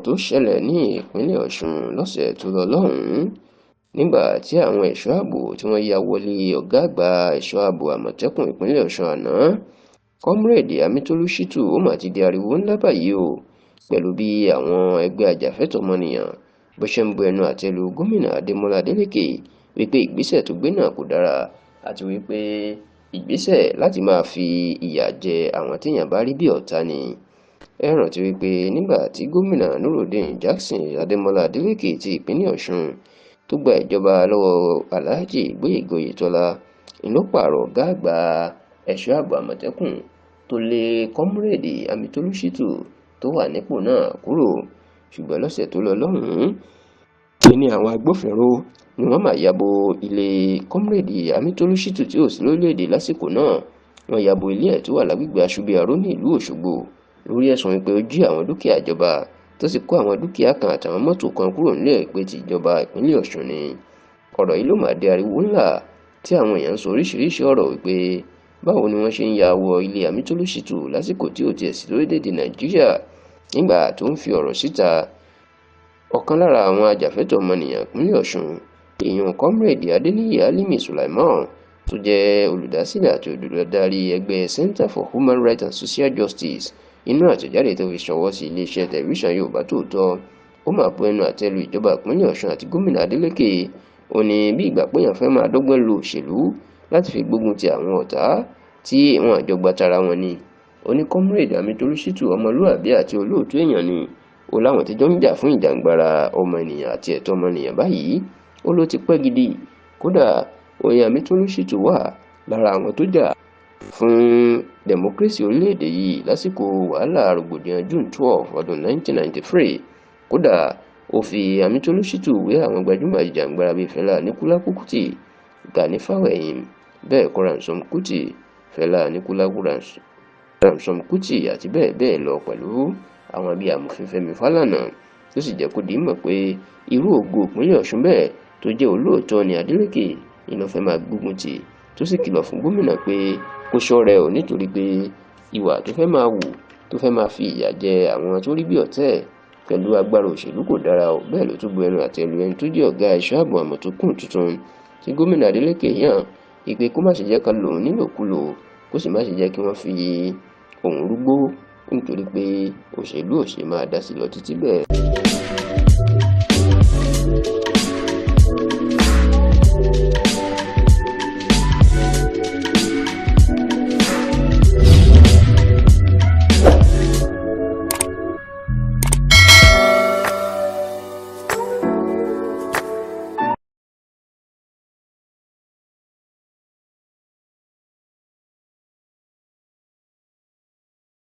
tó ṣẹlẹ̀ ní ìpínlẹ̀ Ọ̀ṣun lọ́sẹ̀ tó lọ lọ́hùn-ún nígbà tí àwọn ẹ̀ṣọ́ ààbò tí wọ́n ya wọlé ọ̀gá àgbà ẹ̀ṣọ́ ààbò Àmọ̀tẹ́kùn ìpínlẹ̀ Ọ̀ṣun àná Comrade Amitolu Shitu ó mà ti di ariwo ńlá báyìí o pẹ̀lú bí àwọn ẹgbẹ́ ajàfẹ́tọ̀ọ́ ọmọnìyàn bó ṣe ń bu ẹnu àtẹ́ lu gómìnà Adémọ́lá Adélékè wípé ìgbésẹ̀ tó gbé náà kò dára àti wípé ìgbésẹ̀ láti máa fi ìyà jẹ àwọn téèyàn bá rí bí ọ̀tá ni. Ẹ rántí wípé nígbà tí gómìnà Nurudeen Jackson Adémọ́lá Adélékè ti ìpínlẹ̀ Ọ̀ṣun tó gba ìjọba lọ́wọ́ Alhaji Gbóyèga Oyètọ́lá ló pààrọ̀ ọ̀gá àgbà ẹ̀ṣọ́ ààbò Àmọ̀tẹ́kùn tó lé Comrade Amitolu Shitu tó wà nípò náà kúrò, ṣùgbọ́n lọ́sẹ̀ tó lọ lọ́hùn-ún ní àwọn agbófinró ni wọ́n máa yabo ilé Comrade Amitolu Shitu tí ò sí lórílẹ̀‐èdè lásìkò náà. Wọ́n yabo ilé ẹ̀ tó wà lágbègbè Aṣubiaró ní ìlú Òṣogbo lórí ẹ̀sùn pé ó jí àwọn dúkìá ìjọba tó sì kó àwọn dúkìá kan àtàwọn mọ́tò kan kúrò nílé pé ti ìjọba ìpínlẹ̀ Ọ̀ṣun ni. Ọ̀rọ̀ yìí ló máa di ariwo ńlá tí àwọn èèyàn ń sọ oríṣiríṣi ọ̀rọ̀ wípé báwo ni wọ́n ṣe ń ya wọ ilé Amitolu Shitu lásìkò tí ò tiẹ̀ sí lórílẹ̀‐èdè Nàìjíríà. Nígbà tó ń fi ọ̀rọ̀ síta, ọ̀kan lára àwọn ajàfẹ́tọ̀ọ́ ọmọnìyàn ìpínlẹ̀ Ọ̀ṣun èèyàn Comrade Adéníyì Álímì Sùlàìmọ́n tó jẹ́ olùdásílẹ̀ àti olùdarí ẹgbẹ́ Center for Human Rights and Social Justice inú àtẹ̀jáde tó fi ṣọwọ́ sí iléeṣẹ́ tẹlifíṣàn Yorùbá Tòótọ́ ó máa bu ẹnu àtẹ́ lu ìjọba ìpínlẹ̀ Ọ̀ṣun àti gómìnà Adélékè. Ó ní bí ìgbà péyàn fẹ́ máa dọ́gbọ́n lo òṣèlú láti fi gbógun ti àwọn ọ̀tá tí wọn àjọgbá tara wọn ni. Ó ní Comrade Amitolu Shitu ọmọlúwàbí àti olóòtú èèyàn ni. Ó láwọn tí jọ ń jà fún ìjàǹgbara ọmọ ènìyàn àti ẹ̀tọ́ ọmọnìyàn báyìí ó ló ti pẹ́ gidi. Kódà oyin Amitolu Shitu wà lára àwọn tó jà fún democracy orílẹ̀-èdè yìí lásìkò wàhálà rògbòdìyàn June 12 ọdún 1993. Kódà ó fi Amitolu Shitu wé àwọn gbajúmọ̀ ìjàǹgbara bíi Fẹlá Aníkúlápó Kútì, Gani Fáwẹ̀hìn, bẹ́ẹ̀ kọ́ Ransome Kuti, Fẹlá Aníkúlápó Ransome Kuti àti bẹ́ẹ̀ bẹ́ẹ̀ lọ pẹ̀lú àwọn bíi amòfin Fẹ́mi Fálànà tó sì jẹ́ kó di mọ̀ pé irú ògo ìpínlẹ̀ Ọ̀ṣun bẹ́ẹ̀ tó jẹ́ olóòótọ́ ni Adélékè iná fẹ́ máa gbógun tì tó sì kìlọ̀ fún gómìnà pé kó ṣọ́ra ẹ̀ nítorí pé ìwà tó fẹ́ máa wù tó fẹ́ máa fi ìyà jẹ àwọn tó rí bí ọ̀tẹ̀ pẹ̀lú agbára òṣèlú kò dára o. Bẹ́ẹ̀ ló tún bu ẹnu àtẹ́ lu ẹni tó jẹ́ ọ̀gá ẹ̀ṣọ́ ààbò Àmọ̀tẹ́kùn tuntun tí gómìnà Adélékè yàn ìpè kó má ṣe jẹ́ ká lòun nílòkulò kó sì má ṣe jẹ́ kí wọ́n fi òun rúgbó nítorí pé òṣèlú ò ṣe máa dá sí lọ títí bẹ́ẹ̀.